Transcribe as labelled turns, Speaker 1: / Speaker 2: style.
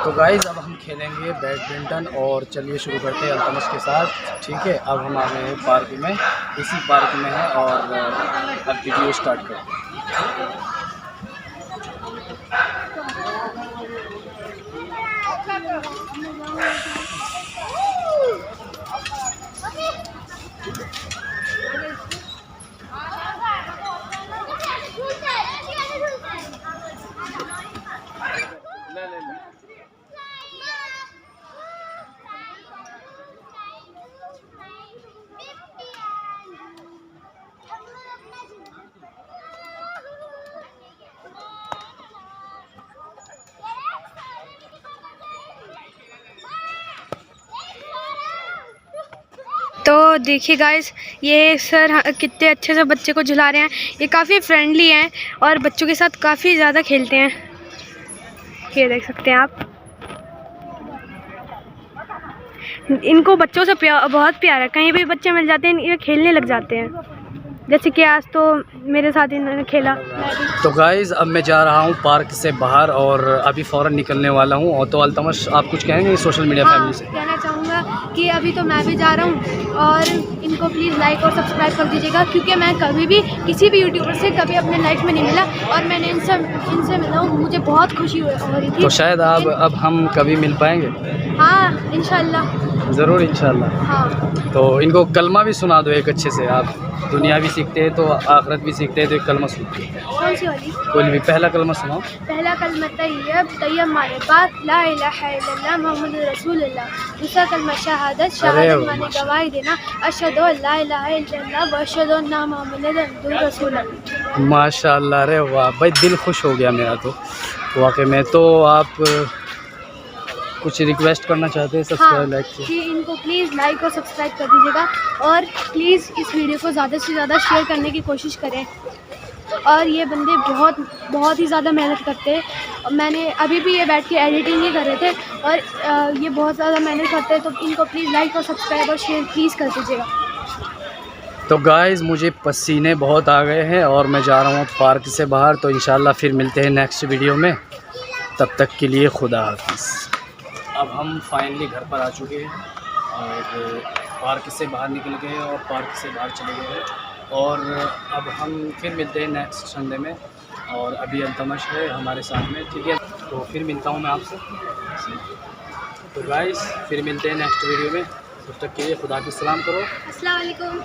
Speaker 1: तो गाइज़ अब हम खेलेंगे बैडमिंटन और चलिए शुरू करते हैं अल्तमश के साथ। ठीक है, अब हम आ गए हैं पार्क में, इसी पार्क में है और अब वीडियो स्टार्ट करते हैं।
Speaker 2: तो देखिए गाइस, ये सर कितने अच्छे से बच्चे को झुला रहे हैं। ये काफ़ी फ्रेंडली हैं और बच्चों के साथ काफ़ी ज़्यादा खेलते हैं। ये देख सकते हैं आप, इनको बच्चों से बहुत प्यार है। कहीं भी बच्चे मिल जाते हैं ये खेलने लग जाते हैं। जैसे कि आज तो मेरे साथ इन्होंने खेला।
Speaker 1: तो गाइज़ अब मैं जा रहा हूँ पार्क से बाहर और अभी फ़ौरन निकलने वाला हूँ। और तो अल्तमश आप कुछ कहेंगे सोशल मीडिया फैमिली से?
Speaker 2: कहना चाहूँगा कि अभी तो मैं भी जा रहा हूँ और इनको प्लीज़ लाइक और सब्सक्राइब कर दीजिएगा, क्योंकि मैं कभी भी किसी भी यूट्यूबर से कभी अपने लाइफ में नहीं मिला और मैंने इनसे मिला हूँ, मुझे बहुत खुशी हो रही थी।
Speaker 1: तो शायद अब हम कभी मिल पाएंगे।
Speaker 2: हाँ इंशाल्लाह,
Speaker 1: ज़रूर इंशाल्लाह।
Speaker 2: हाँ।
Speaker 1: तो इनको कलमा भी सुना दो एक अच्छे से। आप दुनिया भी सीखते हैं तो आखिरत भी सीखते हैं, तो एक कलमा सुनो।
Speaker 2: कौन सी वाली?
Speaker 1: कोई भी पहला कलमा सुनाओ।
Speaker 2: पहला कलमा तैयब माने बात ला इलाहा इल्लल्लाह मुहम्मदुर रसूलुल्लाह। दूसरा कलमा शहादत माने गवाही देना अशहदु अल्ला इलाहा इल्लल्लाह व अशहदु अन्ना मुहम्मदन रसूलुल्लाह।
Speaker 1: माशाअल्लाह, अरे वाह भाई, दिल खुश हो गया मेरा तो वाकई में। तो आप कुछ रिक्वेस्ट करना चाहते हैं सब्सक्राइब लाइक से?
Speaker 2: कि इनको प्लीज़ लाइक और सब्सक्राइब कर दीजिएगा और प्लीज़ इस वीडियो को ज़्यादा से ज़्यादा शेयर करने की कोशिश करें। और ये बंदे बहुत ही ज़्यादा मेहनत करते हैं। मैंने अभी भी ये बैठ के एडिटिंग ही कर रहे थे और ये बहुत ज़्यादा मेहनत करते हैं। तो इनको प्लीज़ लाइक और सब्सक्राइब और शेयर प्लीज़ कर दीजिएगा।
Speaker 1: तो गाइज़ मुझे पसीने बहुत आ गए हैं और मैं जा रहा हूँ पार्क से बाहर। तो इंशाल्लाह फिर मिलते हैं नेक्स्ट वीडियो में, तब तक के लिए खुदा हाफिज़। अब हम फाइनली घर पर आ चुके हैं और पार्क से बाहर निकल गए और पार्क से बाहर चले गए हैं और अब हम फिर मिलते हैं नेक्स्ट संडे में। और अभी अल्तमश है हमारे साथ में, ठीक है। तो फिर मिलता हूँ मैं आपसे। तो गाइस फिर मिलते हैं नेक्स्ट वीडियो में, तब तक के लिए खुदा की सलाम करो।
Speaker 2: अस्सलाम वालेकुम।